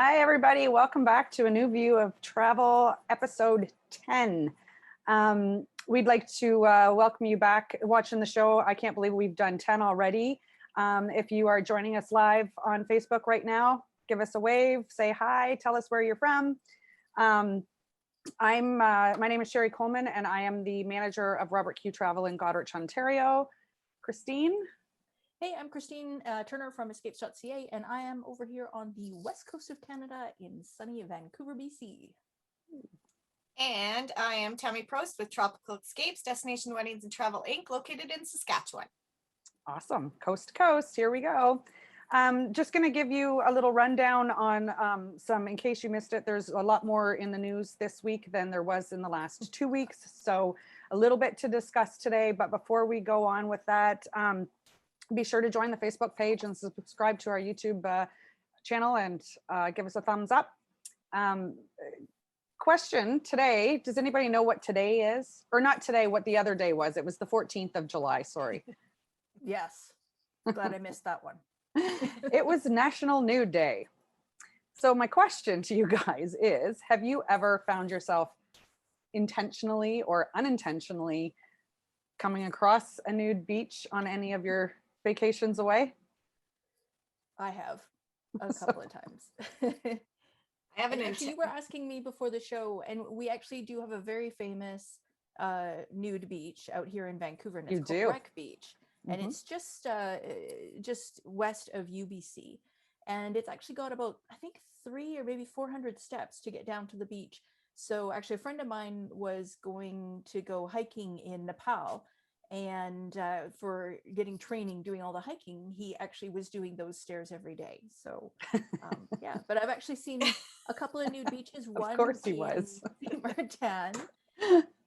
Hi, everybody. Welcome back to a new view of travel, episode 10. We'd like to welcome you back watching the show. I can't believe we've done 10 already. If you are joining us live on Facebook right now, give us a wave, say hi, tell us where you're from. My name is Sherry Coleman, and I am the manager of Robert Q Travel in Goderich, Ontario. Christine? Hey, I'm Christine Turner from escapes.ca, and I am over here on the west coast of Canada in sunny Vancouver, BC. And I am Tammy Prost with Tropical Escapes, Destination Weddings and Travel Inc., located in Saskatchewan. Awesome. Coast to coast. Here we go. Just going to give you a little rundown on in case you missed it, there's a lot more in the news this week than there was in the last 2 weeks. So a little bit to discuss today. But before we go on with that, be sure to join the Facebook page and subscribe to our YouTube channel and give us a thumbs up. Question today, does anybody know what today is? Or not today, what the other day was? It was the 14th of July, sorry. Yes, glad I missed that one. It was National Nude Day. So my question to you guys is, have you ever found yourself intentionally or unintentionally coming across a nude beach on any of your vacations away? I have a couple of times. I haven't. Actually, you were asking me before the show, and we actually do have a very famous nude beach out here in Vancouver, and it's called Wreck Beach, and it's just west of UBC, and it's actually got about, I think, 300 or maybe 400 steps to get down to the beach. So actually, a friend of mine was going to go hiking in Nepal, and for getting training doing all the hiking, he actually was doing those stairs every day. So yeah, but I've actually seen a couple of nude beaches. Of course he was. Martin.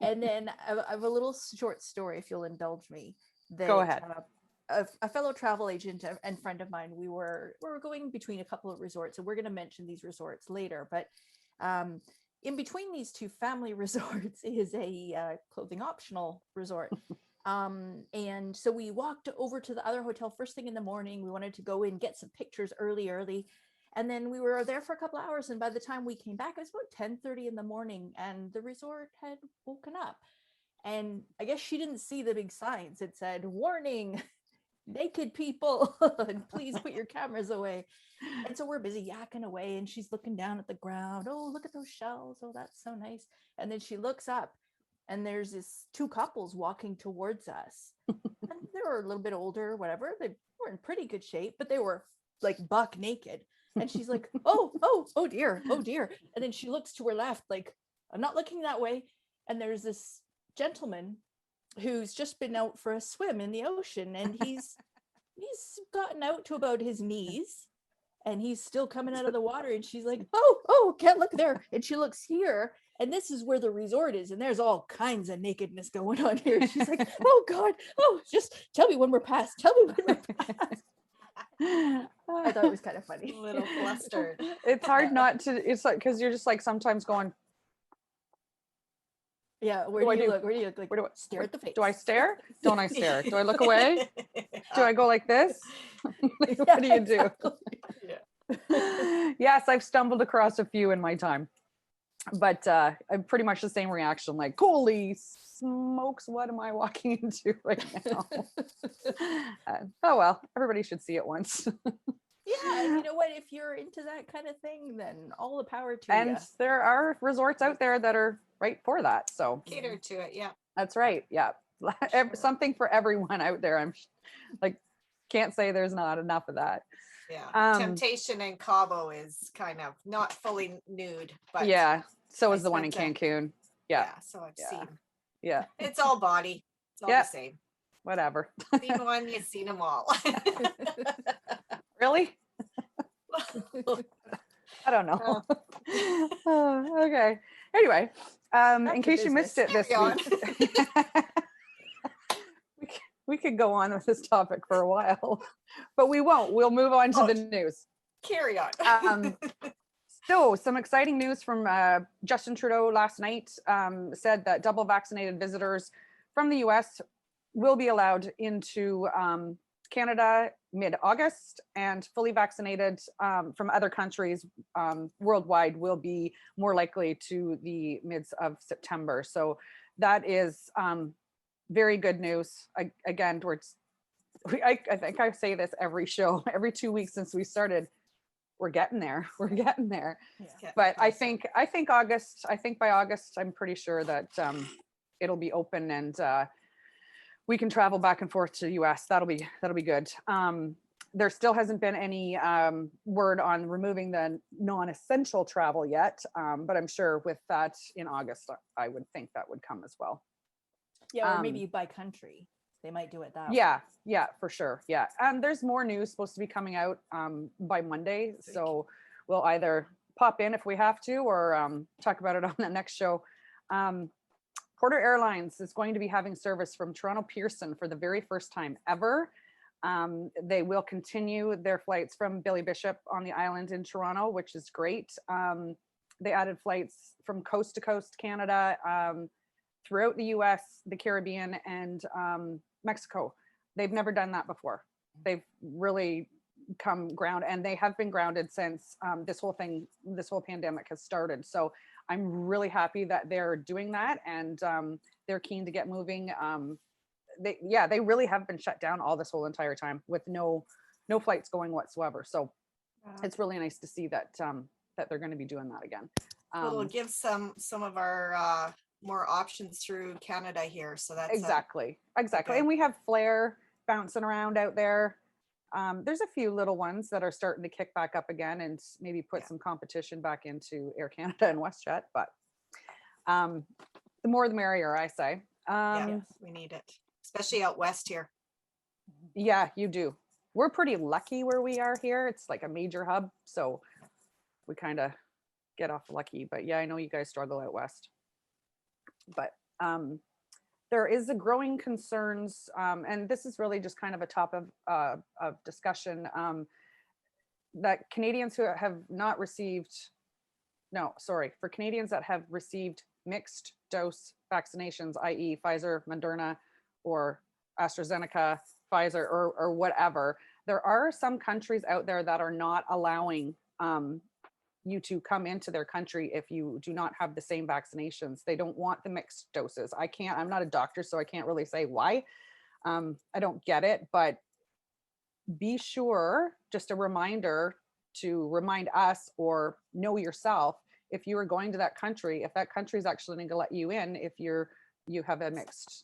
And then I have a little short story, if you'll indulge me. Go ahead. A fellow travel agent and friend of mine, we were going between a couple of resorts, and we're going to mention these resorts later, but in between these two family resorts is a clothing optional resort. And so we walked over to the other hotel first thing in the morning. We wanted to go in, get some pictures early. And then we were there for a couple of hours. And by the time we came back, it was about 10:30 in the morning, and the resort had woken up. And I guess she didn't see the big signs. It said, "Warning, naked people, and please put your cameras away." And so we're busy yakking away, and she's looking down at the ground. "Oh, look at those shells. Oh, that's so nice." And then she looks up, and there's this two couples walking towards us. And they were a little bit older, whatever. They were in pretty good shape, but they were like buck naked. And she's like, oh dear. And then she looks to her left, like, "I'm not looking that way." And there's this gentleman who's just been out for a swim in the ocean, and he's gotten out to about his knees, and he's still coming out of the water. And she's like, oh, can't look there. And she looks here, and this is where the resort is, and there's all kinds of nakedness going on here. And she's like, "Oh God, just tell me when we're past. I thought it was kind of funny. A little flustered. It's hard not to, it's like, because you're just like sometimes going, yeah, where do you look? Like, where do I stare at the face? Do I stare? Don't I stare? Do I look away? Do I go like this? What do you do? Yeah. Yes, I've stumbled across a few in my time, but I'm pretty much the same reaction, like, holy smokes, what am I walking into right now? Oh well, everybody should see it once. Yeah, you know what, if you're into that kind of thing, then all the power to you. And there are resorts out there that are right for that, so Cater to it, yeah. that's right. Yeah, Sure. Something for everyone out there. I'm like, can't say there's not enough of that. Yeah, Temptation in Cabo is kind of not fully nude, but yeah, so is the one in Cancun. Yeah, so I've seen. Yeah, It's all body. It's all the same. Whatever. Seen one, you've seen them all. Really? I don't know. Okay. Anyway, in case you missed it this week, we could go on with this topic for a while, but we won't. We'll move on to the news. Carry on. So some exciting news from Justin Trudeau last night, said that double vaccinated visitors from the US will be allowed into Canada mid-August, and fully vaccinated from other countries worldwide will be more likely to the mids of September. So that is very good news. Again, I think I say this every show, every 2 weeks since we started. We're getting there. We're getting there. Yeah. But I think August. I think by August, I'm pretty sure that it'll be open and we can travel back and forth to the US. That'll be good. There still hasn't been any word on removing the non-essential travel yet, but I'm sure with that in August, I would think that would come as well. Yeah, or maybe by country. They might do it that way. Yeah, for sure. Yeah. And there's more news supposed to be coming out by Monday. So we'll either pop in if we have to, or talk about it on the next show. Porter Airlines is going to be having service from Toronto Pearson for the very first time ever. They will continue their flights from Billy Bishop on the island in Toronto, which is great. They added flights from coast to coast Canada, throughout the US, the Caribbean, and Mexico. They've never done that before. They've really come ground, and they have been grounded since this whole pandemic has started. So I'm really happy that they're doing that, and they're keen to get moving. They really have been shut down all this whole entire time with no flights going whatsoever. So it's really nice to see that that they're going to be doing that again. It'll give some of our more options through Canada here. So that's exactly. okay. And we have Flair bouncing around out there. There's a few little ones that are starting to kick back up again and maybe put some competition back into Air Canada and WestJet, but the more the merrier, I say. Yes, we need it, especially out west here. Yeah, you do. We're pretty lucky where we are here. It's like a major hub, so we kind of get off lucky. But yeah, I know you guys struggle out west. But there is a growing concerns, and this is really just kind of a topic of discussion, that Canadians who have not received, for Canadians that have received mixed dose vaccinations, i.e. Pfizer, Moderna, or AstraZeneca, Pfizer, or whatever, there are some countries out there that are not allowing you to come into their country if you do not have the same vaccinations. They don't want the mixed doses. I'm not a doctor, so I can't really say why. I don't get it, but be sure, just a reminder to remind us or know yourself, if you are going to that country, if that country is actually going to let you in, if you have a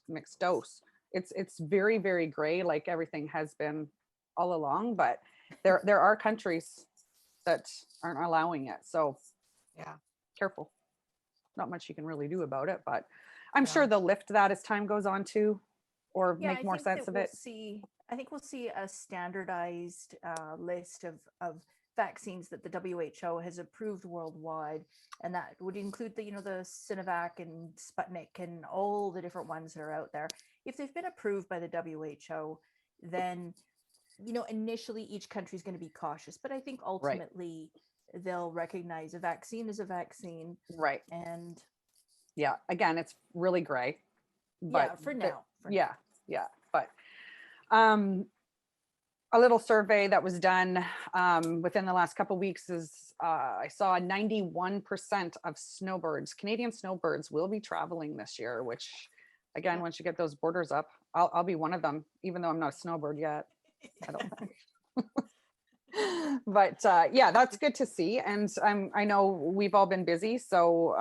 mixed dose. It's very, very gray, like everything has been all along, but there are countries that aren't allowing it. So yeah, careful. Not much you can really do about it, but I'm sure they'll lift that as time goes on too, or make more sense of it. I think we'll see a standardized list of vaccines that the WHO has approved worldwide, and that would include the Sinovac and Sputnik and all the different ones that are out there. If they've been approved by the WHO, then initially each country is going to be cautious, but I think ultimately they'll recognize a vaccine is a vaccine. Right. And yeah, again, it's really gray. But for now. But a little survey that was done within the last couple of weeks is I saw 91% of snowbirds, Canadian snowbirds, will be traveling this year, which again, once you get those borders up, I'll be one of them, even though I'm not a snowbird yet. I don't think. But that's good to see. And I know we've all been busy. So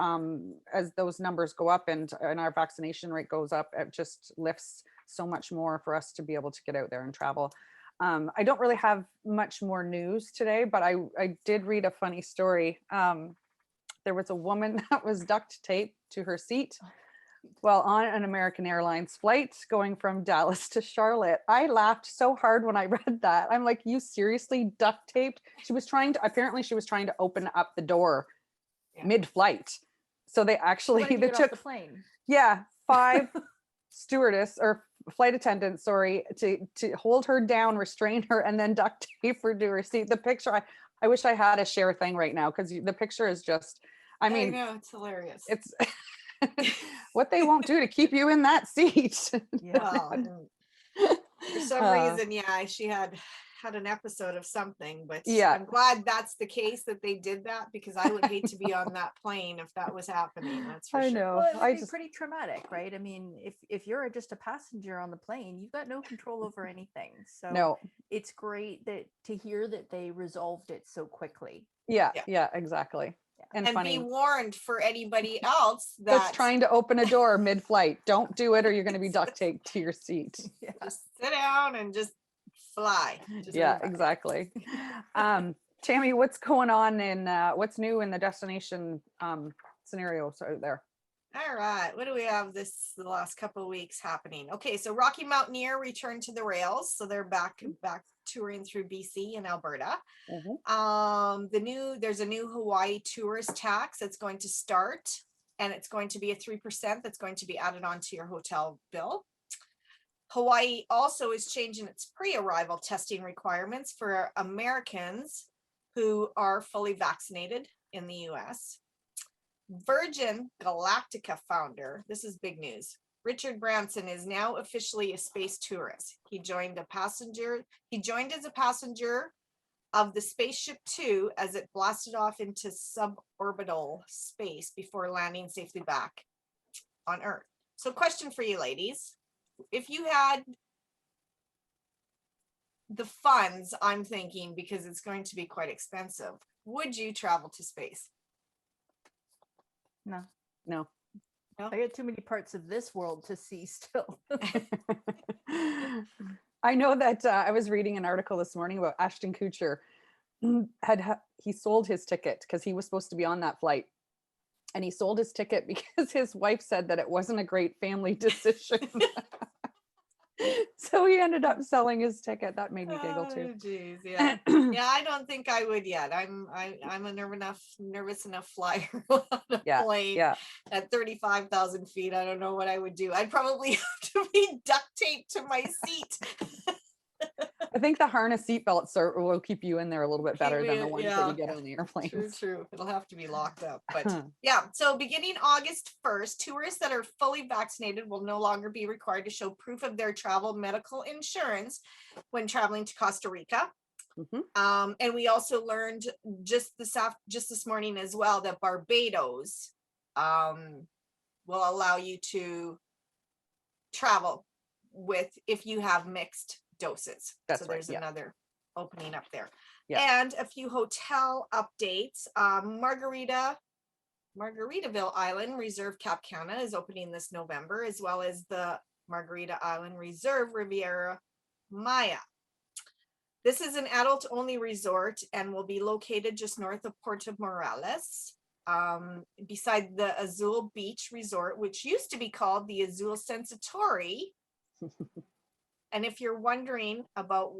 as those numbers go up and our vaccination rate goes up, it just lifts so much more for us to be able to get out there and travel. I don't really have much more news today, but I did read a funny story. There was a woman that was duct taped to her seat while on an American Airlines flight going from Dallas to Charlotte. I laughed so hard when I read that. I'm like, you seriously duct taped? Apparently she was trying to open up the door mid-flight. So they actually, they took the plane. 5 stewardess or flight attendants, to hold her down, restrain her, and then duct tape her to her seat. The picture, I wish I had a share thing right now, because the picture is just, I know, it's hilarious. It's what they won't do to keep you in that seat. For some reason, she had had an episode of something, but Yeah. I'm glad that's the case, that they did that, because I would hate to be on that plane if that was happening. That's for I sure. know. Well, it would I be just pretty traumatic, right? I mean, if you're just a passenger on the plane, you've got no control over anything. So no. it's great that to hear that they resolved it so quickly. Yeah, Yeah. yeah, exactly. Yeah. And funny. be warned for anybody else That's that trying to open a door mid-flight. Don't do it, or you're going to be duct taped to your seat. Yeah. just sit down and just fly. Just Yeah, fly. exactly. Tammy, what's going on in what's new in the destination scenarios out there? All right, what do we have the last couple of weeks happening? Okay, so Rocky Mountaineer returned to the rails, so they're back touring through BC and Alberta. There's a new Hawaii tourist tax that's going to start, and it's going to be a 3% that's going to be added onto your hotel bill. Hawaii also is changing its pre-arrival testing requirements for Americans who are fully vaccinated in the US. Virgin Galactica founder, this is big news, Richard Branson is now officially a space tourist. He joined as a passenger of the Spaceship Two as it blasted off into suborbital space before landing safely back on Earth. So question for you ladies, if you had the funds, I'm thinking, because it's going to be quite expensive, would you travel to space? No. No. I got too many parts of this world to see still. I know that I was reading an article this morning about Ashton Kutcher. He sold his ticket because he was supposed to be on that flight, and he sold his ticket because his wife said that it wasn't a great family decision. So he ended up selling his ticket. That made me giggle too. Oh, geez, yeah. Yeah, I don't think I would yet. I'm a nervous enough flyer on a plane at 35,000 feet. I don't know what I would do. I'd probably have to be duct taped to my seat. I think the harness seatbelts will keep you in there a little bit better than the ones that you get on the airplanes. True. It'll have to be locked up. But yeah, so beginning August 1st, tourists that are fully vaccinated will no longer be required to show proof of their travel medical insurance when traveling to Costa Rica. And we also learned just this morning as well that Barbados will allow you to travel if you have mixed doses. That's so there's right, another opening up there. Yeah. And a few hotel updates. Margaritaville Island Reserve Cap Cana is opening this November, as well as the Margarita Island Reserve Riviera Maya. This is an adult-only resort and will be located just north of Puerto Morales, beside the Azul Beach Resort, which used to be called the Azul Sensatori. And if you're wondering about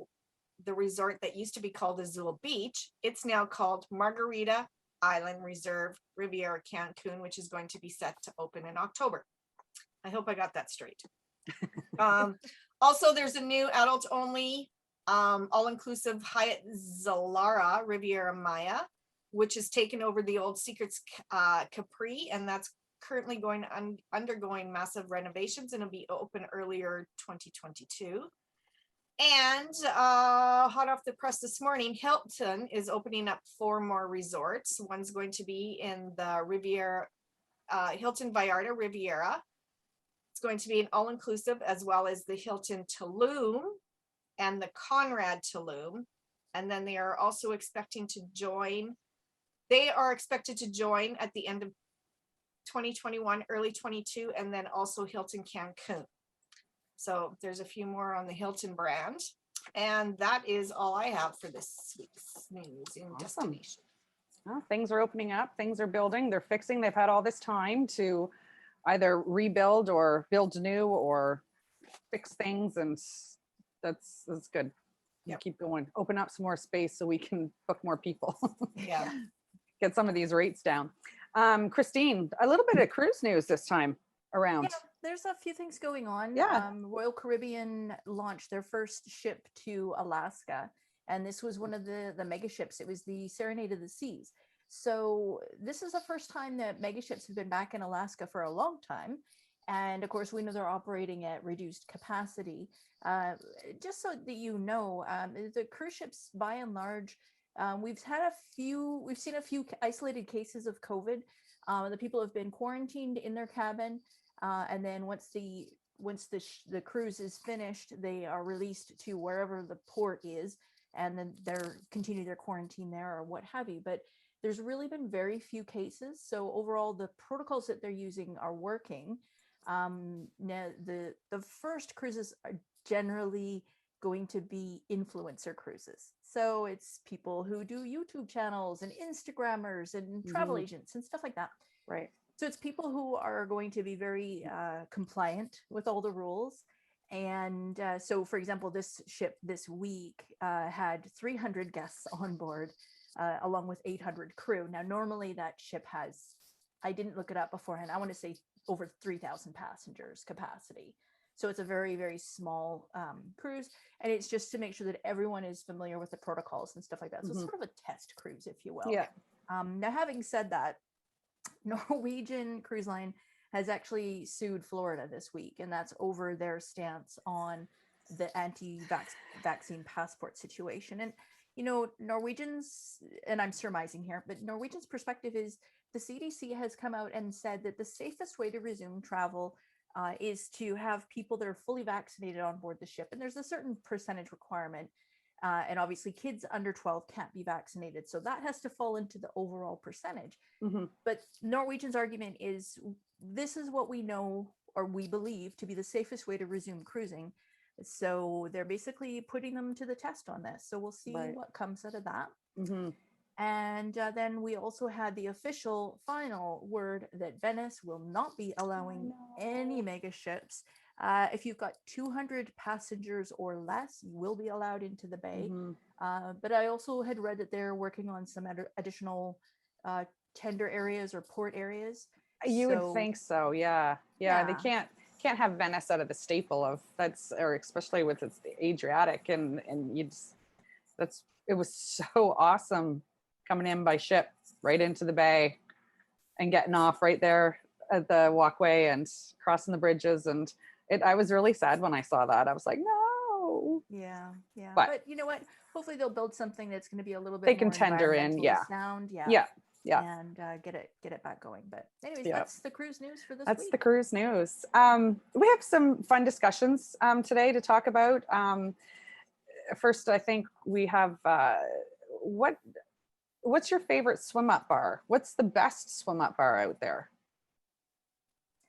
the resort that used to be called Azul Beach, it's now called Margarita Island Reserve Riviera Cancun, which is going to be set to open in October. I hope I got that straight. Also, there's a new adult-only all-inclusive Hyatt Zilara Riviera Maya, which has taken over the old Secrets Capri, and that's currently undergoing massive renovations, and it'll be open earlier 2022. And hot off the press this morning, Hilton is opening up 4 more resorts. One's going to be in the Riviera, Hilton Vallarta Riviera. It's going to be an all-inclusive, as well as the Hilton Tulum and the Conrad Tulum. And then they are also expected to join at the end of 2021, early 22, and then also Hilton Cancun. So there's a few more on the Hilton brand. And that is all I have for this week's news in destination. Well, things are opening up, things are building, they're fixing. They've had all this time to either rebuild or build new or fix things, and that's good. Yep. Keep going, open up some more space so we can book more people. Yeah. Get some of these rates down. Christine, a little bit of cruise news this time around. Yeah, there's a few things going on. Yeah. Royal Caribbean launched their first ship to Alaska, and this was one of the mega ships. It was the Serenade of the Seas. So this is the first time that mega ships have been back in Alaska for a long time. And of course, we know they're operating at reduced capacity. Just so that you know, the cruise ships, by and large, we've seen a few isolated cases of COVID. The people have been quarantined in their cabin, and then once the cruise is finished, they are released to wherever the port is, and then they're continue their quarantine there or what have you. But there's really been very few cases. So overall, the protocols that they're using are working. Now the first cruises are generally going to be influencer cruises. So it's people who do YouTube channels and Instagrammers and travel agents and stuff like that. Right. So it's people who are going to be very compliant with all the rules. And so, for example, this ship this week had 300 guests on board, along with 800 crew. Now, normally that ship has, I didn't look it up beforehand, I want to say over 3,000 passengers capacity. So it's a very, very small cruise. And it's just to make sure that everyone is familiar with the protocols and stuff like that. So it's sort of a test cruise, if you will. Yeah. Now, having said that, Norwegian Cruise Line has actually sued Florida this week, and that's over their stance on the anti-vaccine passport situation. And, you know, Norwegians, and I'm surmising here, but Norwegian's perspective is the CDC has come out and said that the safest way to resume travel is to have people that are fully vaccinated on board the ship. And there's a certain percentage requirement. And obviously kids under 12 can't be vaccinated. So that has to fall into the overall percentage. But Norwegian's argument is this is what we know or we believe to be the safest way to resume cruising. So they're basically putting them to the test on this. So we'll see what comes out of that. And then we also had the official final word that Venice will not be allowing any mega ships. If you've got 200 passengers or less, you will be allowed into the bay. But I also had read that they're working on some additional tender areas or port areas. You would think so. Yeah. They can't have Venice out of the staple of that's, or especially with its Adriatic, and it was so awesome coming in by ship right into the bay and getting off right there at the walkway and crossing the bridges. And I was really sad when I saw that. I was like, no. Yeah. But you know what? Hopefully they'll build something that's going to be a little bit they can more tender in. sound. And get it back going. But anyways, that's the cruise news for this week. That's the cruise news. We have some fun discussions today to talk about. First, I think we have what's your favorite swim up bar? What's the best swim up bar out there?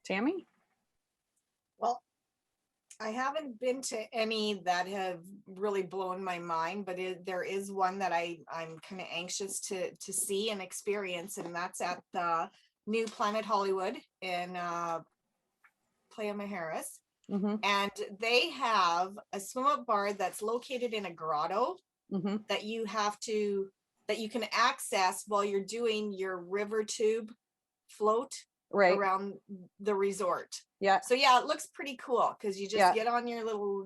Tammy? Well, I haven't been to any that have really blown my mind, but there is one that I'm kind of anxious to see and experience, and that's at the new Planet Hollywood in Playa Mujeres. And they have a swim up bar that's located in a grotto that you can access while you're doing your river tube float around the resort. So it looks pretty cool because you just get on your little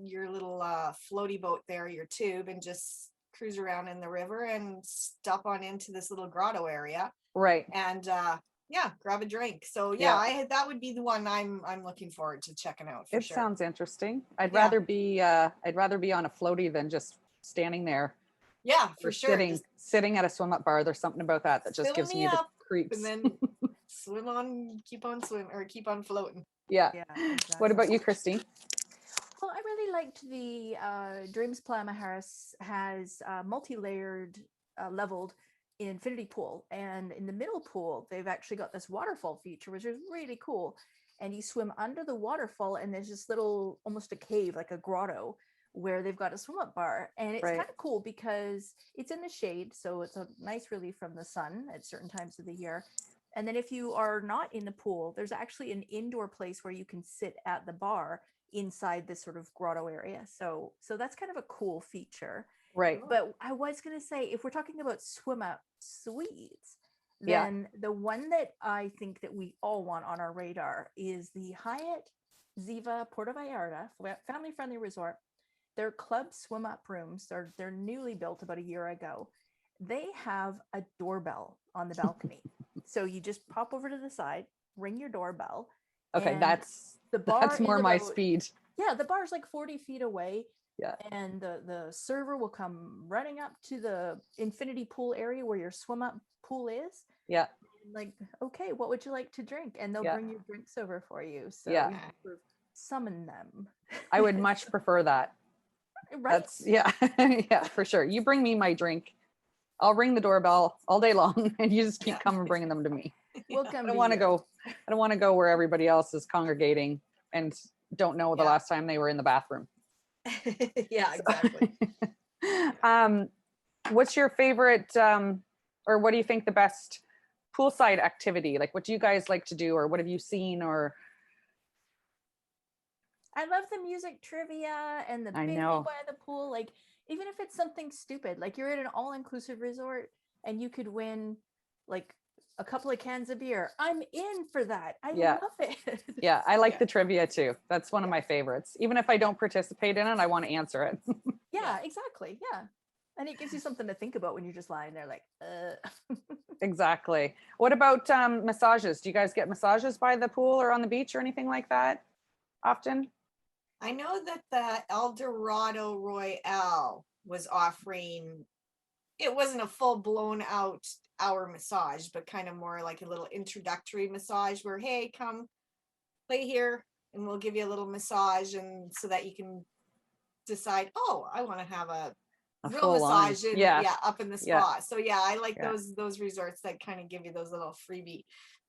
floaty boat there, your tube, and just cruise around in the river and stop on into this little grotto area. And grab a drink. So that would be the one I'm looking forward to checking out for sure. It sounds interesting. I'd rather be on a floaty than just standing there. Yeah, for sure. Sitting at a swim up bar. There's something about that just gives me the creeps. And then swim on, keep on floating. Yeah. Exactly. What about you, Christine? Well, I really liked the Dreams Playa Mujeres has multi-layered, leveled infinity pool, and in the middle pool they've actually got this waterfall feature, which is really cool. And you swim under the waterfall, and there's this little, almost a cave, like a grotto, where they've got a swim up bar. And it's kind of cool because it's in the shade, so it's a nice relief from the sun at certain times of the year. And then if you are not in the pool, there's actually an indoor place where you can sit at the bar inside this sort of grotto area. So that's kind of a cool feature. But I was going to say, if we're talking about swim up suites, then the one that I think that we all want on our radar is the Hyatt Ziva Puerto Vallarta family friendly resort. Their club swim up rooms, they're newly built about a year ago. They have a doorbell on the balcony. So you just pop over to the side, ring your doorbell. Okay, that's The bar That's more is my about, speed. yeah, the bar's like 40 feet away. Yeah. And the server will come running up to the infinity pool area where your swim up pool is. Yeah. Like, okay, what would you like to drink? And they'll Yeah. bring your drinks over for you. So Yeah. you sort of summon them. I would much prefer that. Right? That's yeah. Yeah, for sure. You bring me my drink. I'll ring the doorbell all day long and you just keep coming bringing them to me. We'll I come don't to want to you. go. I don't want to go where everybody else is congregating and don't know the last time they were in the bathroom. Yeah, exactly. What's your favorite or what do you think the best poolside activity? Like what do you guys like to do or what have you seen or I love the music trivia and the I bingo know. by the pool. Like, even if it's something stupid, like you're at an all-inclusive resort and you could win like a couple of cans of beer. I'm in for that. I Yeah. love it. Yeah, I like Yeah. the trivia too. That's one of my favorites. Even if I don't participate in it, I want to answer it. Yeah, exactly. Yeah. And it gives you something to think about when you're just lying there like, Exactly. What about massages? Do you guys get massages by the pool or on the beach or anything like that often? I know that the El Dorado Royale was offering, it wasn't a full blown out hour massage, but kind of more like a little introductory massage where, hey, come play here and we'll give you a little massage, and so that you can decide, oh, I want to have a real full on. massage in, Yeah. up in the Yeah. spa. So yeah, I like Yeah. those resorts that kind of give you those little freebie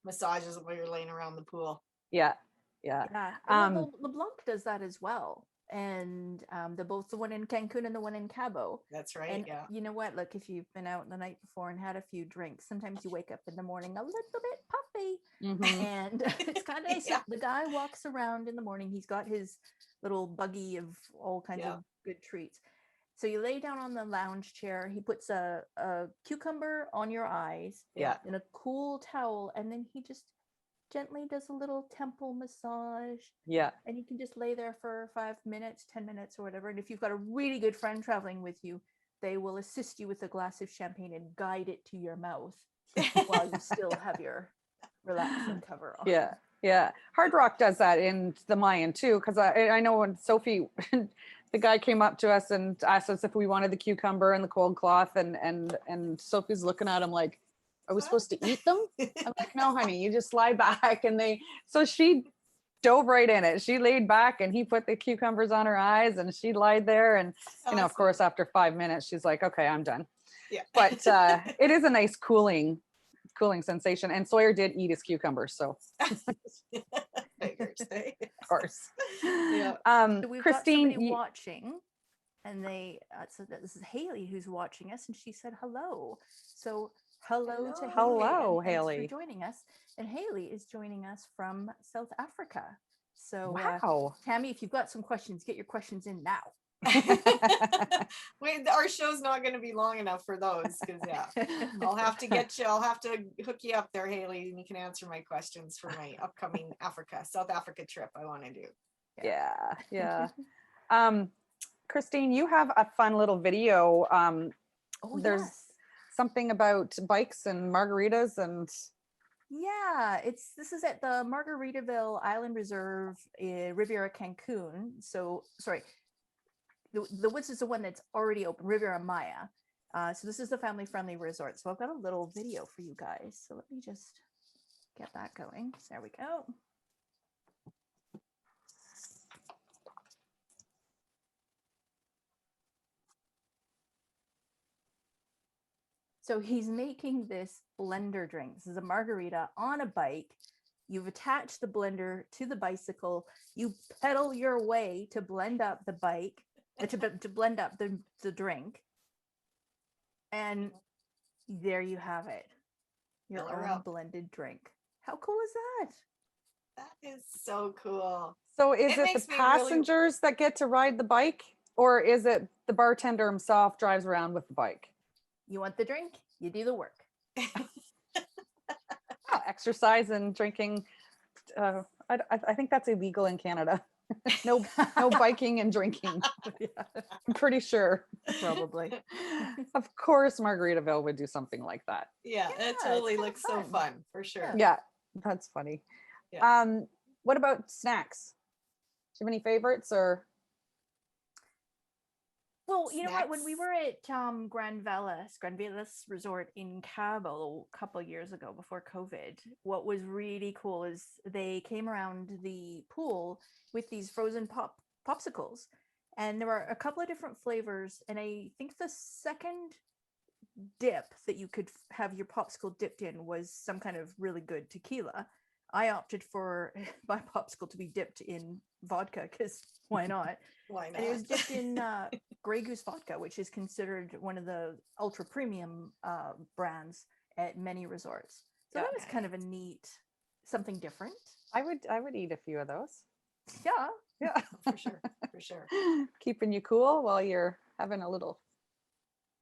massages while you're laying around the pool. Yeah. Yeah. yeah. Well, LeBlanc does that as well. And they're both the one in Cancun and the one in Cabo. That's right. And Yeah. you know what? Look, if you've been out the night before and had a few drinks, sometimes you wake up in the morning a little bit puffy. Mhm. And it's kind of nice. Yeah. The guy walks around in the morning. He's got his little buggy of all kinds of good treats. So you lay down on the lounge chair. He puts a cucumber on your eyes Yeah. and a cool towel. And then he just gently does a little temple massage. Yeah. And you can just lay there for 5 minutes, 10 minutes or whatever. And if you've got a really good friend traveling with you, they will assist you with a glass of champagne and guide it to your mouth while you still have your relaxing cover on. Yeah. Yeah. Hard Rock does that in the Mayan too. Cause I know when Sophie, the guy came up to us and asked us if we wanted the cucumber and the cold cloth and Sophie's looking at him like, are we supposed to eat them? I'm like, no, honey, you just lie back. And so she dove right in it. She laid back and he put the cucumbers on her eyes and she lied there. And, you know, of course, after 5 minutes, she's like, okay, I'm done. Yeah. But it is a nice cooling sensation. And Sawyer did eat his cucumbers. So Figures, eh? of course. Yeah. So we've Christine, got somebody watching, and they so this is Hayley who's watching us, and she said hello. So hello to Hayley. Hello, and Hayley. Thanks for joining us. And Hayley is joining us from South Africa. So wow. Tammy, if you've got some questions, get your questions in now. Wait, our show's not going to be long enough for those, because I'll have to hook you up there, Hayley, and you can answer my questions for my upcoming South Africa trip I want to do. Yeah. Christine, you have a fun little video. There's something about bikes and margaritas and yeah, this is at the Margaritaville Island Reserve in Riviera Cancun. So sorry, the Woods is the one that's already open, Riviera Maya. So this is the family friendly resort. So I've got a little video for you guys. So let me just get that going. There we go. So he's making this blender drink. This is a margarita on a bike. You've attached the blender to the bicycle. You pedal your way to blend up the bike, to blend up the drink. And there you have it. Your own blended drink. How cool is that? That is so cool. So is it the passengers that get to ride the bike, or is it the bartender himself drives around with the bike? You want the drink? You do the work. Exercise and drinking. I think that's illegal in Canada. No biking and drinking. I'm pretty sure. Probably. Of course, Margaritaville would do something like that. Yeah, it totally looks so fun for sure. Yeah, that's funny. Yeah. What about snacks? Do you have any favorites or? Well, you know what? When we Snacks. were at 𝖸𝗏𝗏 Resort in Cabo a couple of years ago before COVID, what was really cool is they came around the pool with these frozen popsicles, and there were a couple of different flavors. And I think the second dip that you could have your popsicle dipped in was some kind of really good tequila. I opted for my popsicle to be dipped in vodka because why not? Why not? And it was dipped in Grey Goose vodka, which is considered one of the ultra premium brands at many resorts. So that was kind of a neat, something different. I would eat a few of those. Yeah. Yeah. For sure. For sure. Keeping you cool while you're having a little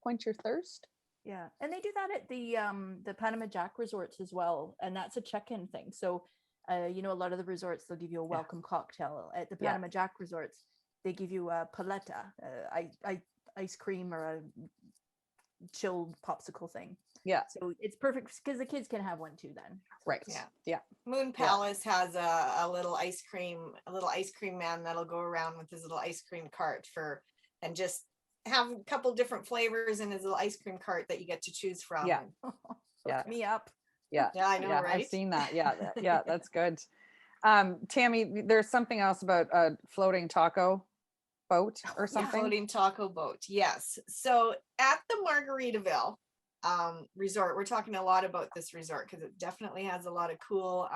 quench your thirst. Yeah, and they do that at the Panama Jack resorts as well, and that's a check-in thing. So, you know, a lot of the resorts, they'll give you a welcome cocktail. At the Panama Jack resorts, they give you a paleta, ice cream or a chilled popsicle thing. Yeah. So it's perfect because the kids can have one too then. Right. Yeah. Yeah. Moon Palace has a little ice cream man that'll go around with his little ice cream cart and just have a couple different flavors in his little ice cream cart that you get to choose from. Yeah. Hook me up. Yeah. Yeah, I know, right? I've seen that. Yeah. Yeah, that's good. Tammy, there's something else about a floating taco boat or something. Floating taco boat. Yes. So at the Margaritaville resort, we're talking a lot about this resort because it definitely has a lot of cool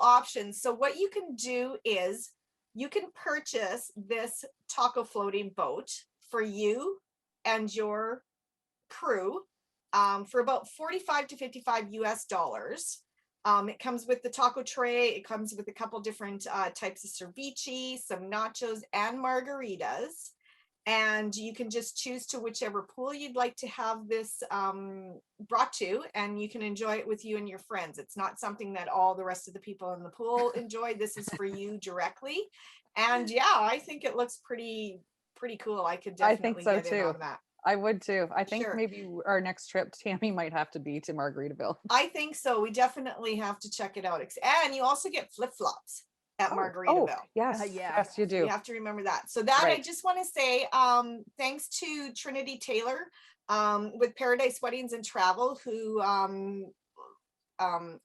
options. So what you can do is you can purchase this taco floating boat for you and your crew for about $45 to $55. It comes with the taco tray. It comes with a couple different types of 𝖸vichi, some nachos and margaritas. And you can just choose to whichever pool you'd like to have this brought to, and you can enjoy it with you and your friends. It's not something that all the rest of the people in the pool enjoy. This is for you directly. And yeah, I think it looks pretty cool. I could definitely get in on that. I would too. I think Sure. maybe our next trip, Tammy, might have to be to Margaritaville. I think so. We definitely have to check it out. And you also get flip-flops at Margaritaville. Yes. Yeah. Yes, you do. You have to remember that. So that Right. I just want to say thanks to Trinity Taylor with Paradise Weddings and Travel, who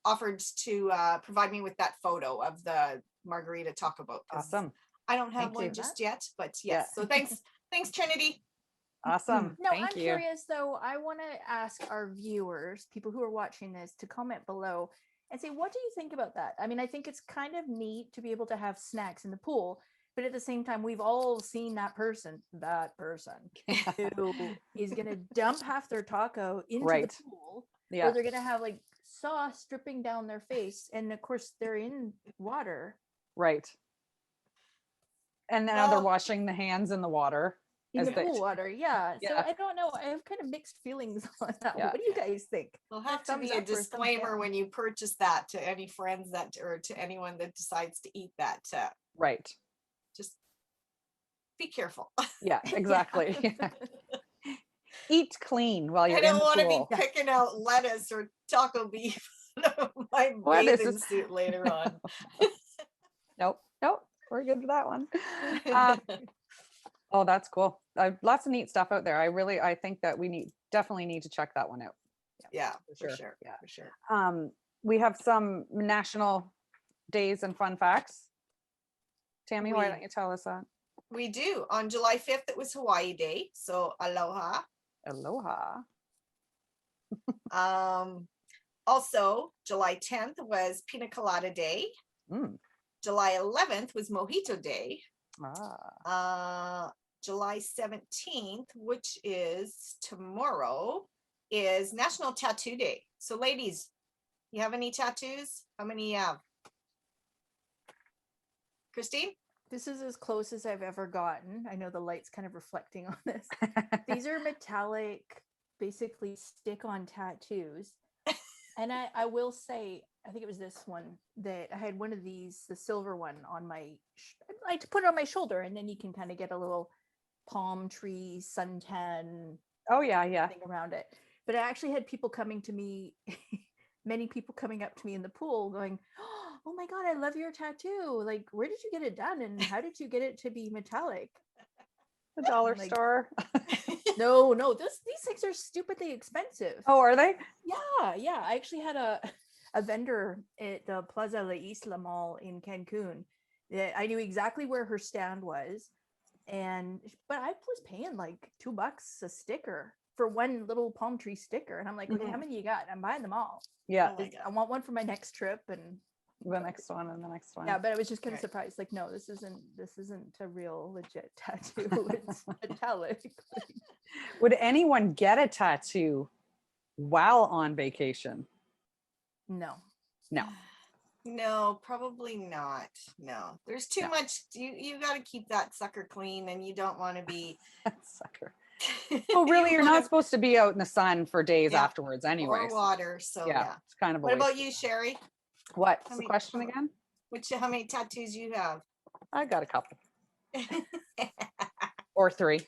offered to provide me with that photo of the margarita taco boat. Awesome. I don't have Thank one you. just yet, but yes. Yeah. So thanks Trinity. Awesome. No, Thank I'm you. curious though. I want to ask our viewers, people who are watching this, to comment below and say, what do you think about that? I mean, I think it's kind of neat to be able to have snacks in the pool, but at the same time, we've all seen that person who is going to dump half their taco into Right. the pool, Yeah. or they're going to have like sauce dripping down their face, and of course they're in water. Right. And now they're No. washing the hands in the water. In as the they- pool water, yeah. So Yeah. I don't know. I have kind of mixed feelings on that. Yeah. What do you guys think? There'll have to Thumbs be up a or a thumbs disclaimer down? when you purchase that to any friends or to anyone that decides to eat that. Right. Just be careful. Yeah, exactly. Yeah. Eat clean while you're I don't in the want to pool. be picking out lettuce or taco beef out of my What is bathing this? suit later on. Nope. We're good for that one. Oh, that's cool. Lots of neat stuff out there. I think that we definitely need to check that one out. Yeah, for for sure. sure. Yeah. For sure. We have some national days and fun facts. Tammy, why We- don't you tell us that? We do. On July 5th, it was Hawaii Day. So aloha. Aloha. Also, July 10th was Pina Colada Day. Mm. July 11th was Mojito Day. Ah. July 17th, which is tomorrow, is National Tattoo Day. So ladies, you have any tattoos? How many you have? Christine? This is as close as I've ever gotten. I know the light's kind of reflecting on this. These are metallic, basically stick-on tattoos. And I will say, I think it was this one that I had one of these, the silver one on my, I like to put it on my shoulder, and then you can kind of get a little palm tree suntan Oh yeah. thing around it. But I actually had people coming to me, many people coming up to me in the pool going, oh my God, I love your tattoo. Like, where did you get it done? And how did you get it to be metallic? The dollar Like, store. No, these things are stupidly expensive. Oh, are they? Yeah. I actually had a vendor at the Plaza La Isla Mall in Cancun. I knew exactly where her stand was, but I was paying like $2 a sticker for one little palm tree sticker, and I'm like, okay, how many you got? I'm buying them all. Yeah. Oh my God. I want one for my next trip, and The next one and the next one. yeah, but I was just kind of Right. surprised. Like, no, this isn't a real legit tattoo. It's metallic. Would anyone get a tattoo while on vacation? No. No. No, probably not. No, there's too No. much. You got to keep that sucker clean, and you don't want to be. Sucker. Well, really, you're not wanna- supposed to be out in the sun for days Yeah. afterwards anyway. or water. So Yeah, yeah. it's kind of a What about waste you, of time. Sherry? What's How the many- question again? How many tattoos you have? I got a couple. Or three.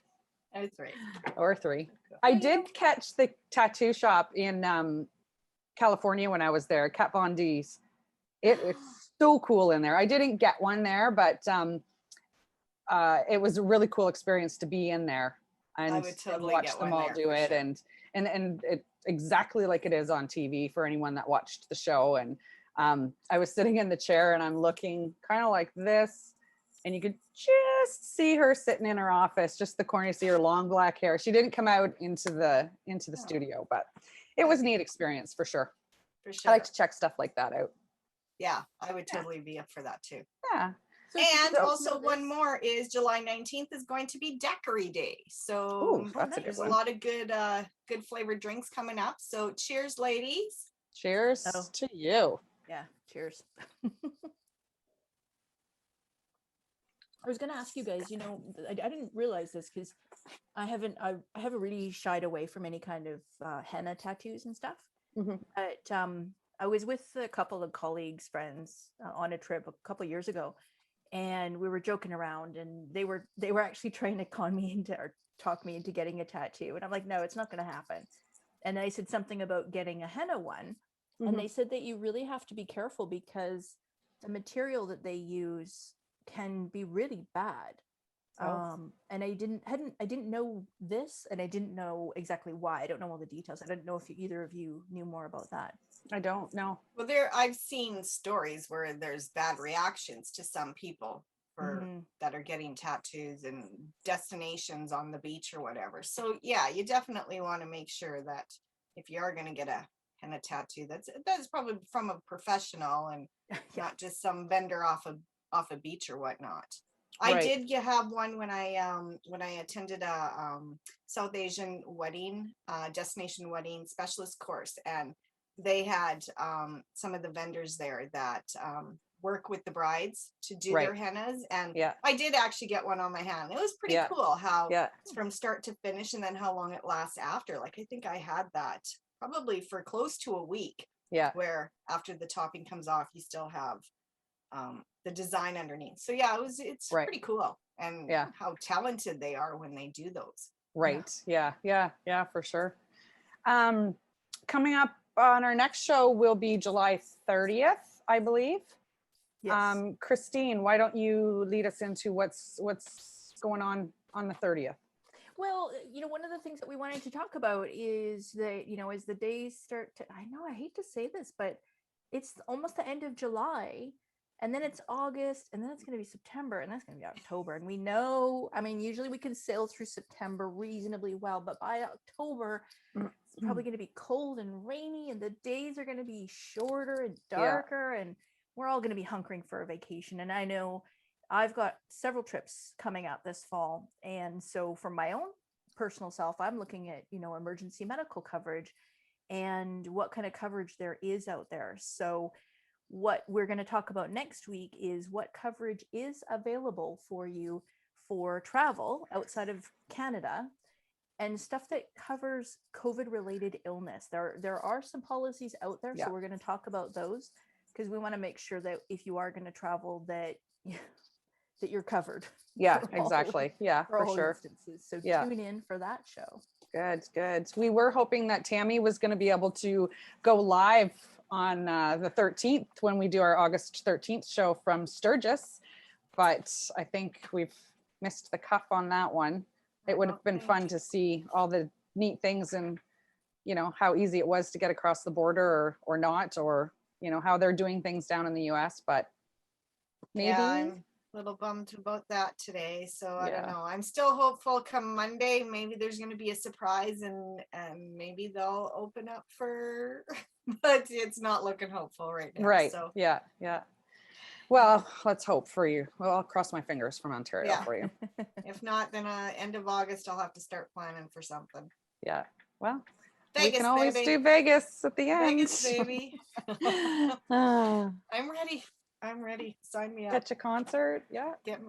That's right. Or three. I did catch the tattoo shop in California when I was there, Kat Von D's. It is so cool in there. I didn't get one there, but it was a really cool experience to be in there and would totally watch get them one all there do for it, sure. and it exactly like it is on TV for anyone that watched the show. And I was sitting in the chair and I'm looking kind of like this, and you could just see her sitting in her office, just the corner, you see her long black hair. She didn't come out into the studio, but it was a neat experience for sure. For sure. I like to check stuff like that out. Yeah, I would totally be up for that too. Yeah. So if you And don't also know one this- more is July 19th is going to be Daiquiri Day. So Ooh, that's a good there's one. a lot of good flavored drinks coming up. So cheers, ladies. Cheers Oh. to you. Yeah, cheers. I was going to ask you guys, I didn't realize this because I haven't really shied away from any kind of henna tattoos and stuff. Mhm. But I was with a couple of colleagues, friends on a trip a couple of years ago, and we were joking around, and they were actually trying to con me into or talk me into getting a tattoo, and I'm like, no, it's not going to happen. And I said something about getting a henna one, Mhm. and they said that you really have to be careful because the material that they use can be really bad. Oh. And I didn't know this, and I didn't know exactly why. I don't know all the details. I didn't know if either of you knew more about that. I don't know. Well, I've seen stories where there's bad reactions to some people that are getting tattoos and destinations on the beach or whatever. So yeah, you definitely want to make sure that if you are going to get a henna tattoo, that's probably from a professional and not just some vendor off a beach or whatnot. I Right. did have one when I attended a South Asian wedding, destination wedding specialist course, and they had some of the vendors there that work with the brides to do their hennas, and Yeah. I did actually get one on my hand. It was pretty Yeah. cool how Yeah. it's from start to finish, and then how long it lasts after. Like I think I had that probably for close to a week, Yeah. where after the topping comes off, you still have the design underneath. So yeah, it's Right. pretty cool, and Yeah. how talented they are when they do those. Right. Yeah, for sure. Coming up on our next show will be July 30th, I believe. Yes. Christine, why don't you lead us into what's going on the 30th? Well, one of the things that we wanted to talk about is that, as the days start to, I know I hate to say this, but it's almost the end of July, and then it's August, and then it's going to be September, and that's going to be October. And we know, I mean, usually we can sail through September reasonably well, but by October, it's probably going to be cold and rainy, and the days are going to be shorter and darker, and we're all going to be hunkering for a vacation. And I know I've got several trips coming up this fall. And so for my own personal self, I'm looking at, emergency medical coverage and what kind of coverage there is out there. So what we're going to talk about next week is what coverage is available for you for travel outside of Canada and stuff that covers COVID related illness. There are some policies out there. So we're going to talk about those because we want to make sure that if you are going to travel that you're covered. Yeah, exactly. Yeah, for sure. Instances. So tune in for that show. Good. We were hoping that Tammy was going to be able to go live on the 13th when we do our August 13th show from Sturgis, but I think we've missed the cuff on that one. It would have been fun to see all the neat things and, you know, how easy it was to get across the border or not, or, you know, how they're doing things down in the US, but maybe. Yeah, I'm a little bummed about that today. So I don't Yeah. know. I'm still hopeful come Monday. Maybe there's going to be a surprise and maybe they'll open up for, but it's not looking hopeful right now. Right. So Yeah. Yeah. Well, let's hope for you. Well, I'll cross my fingers from Ontario Yeah. for you. if not, then end of August, I'll have to start planning for something. Yeah. Well, we Vegas, can always baby. do Vegas at the end. Vegas, baby. Ah, I'm ready. I'm ready. Sign me up. catch a concert. Yeah. Get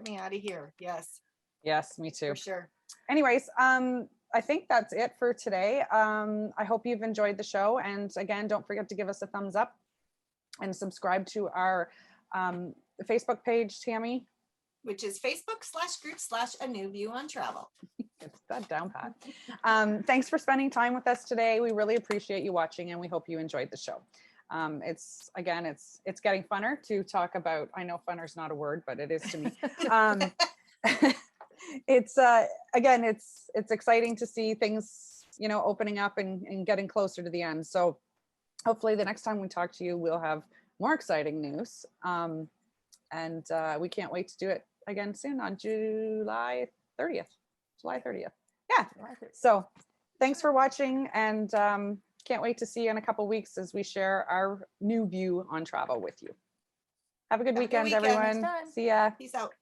me out of here. Yes, Yes, me too. for sure. Anyways, I think that's it for today. I hope you've enjoyed the show. And again, don't forget to give us a thumbs up and subscribe to our Facebook page, Tammy. Which is Facebook/group/A New View on Travel. It's that down pat. Thanks for spending time with us today. We really appreciate you watching and we hope you enjoyed the show. It's getting funner to talk about. I know funner's not a word, but it is to me. It's exciting to see things, you know, opening up and getting closer to the end. So hopefully the next time we talk to you, we'll have more exciting news. And we can't wait to do it again soon on July 30th. Yeah. So thanks for watching and can't wait to see you in a couple weeks as we share our new view on travel with you. Have a good weekend, everyone. Next time. See ya. Peace out.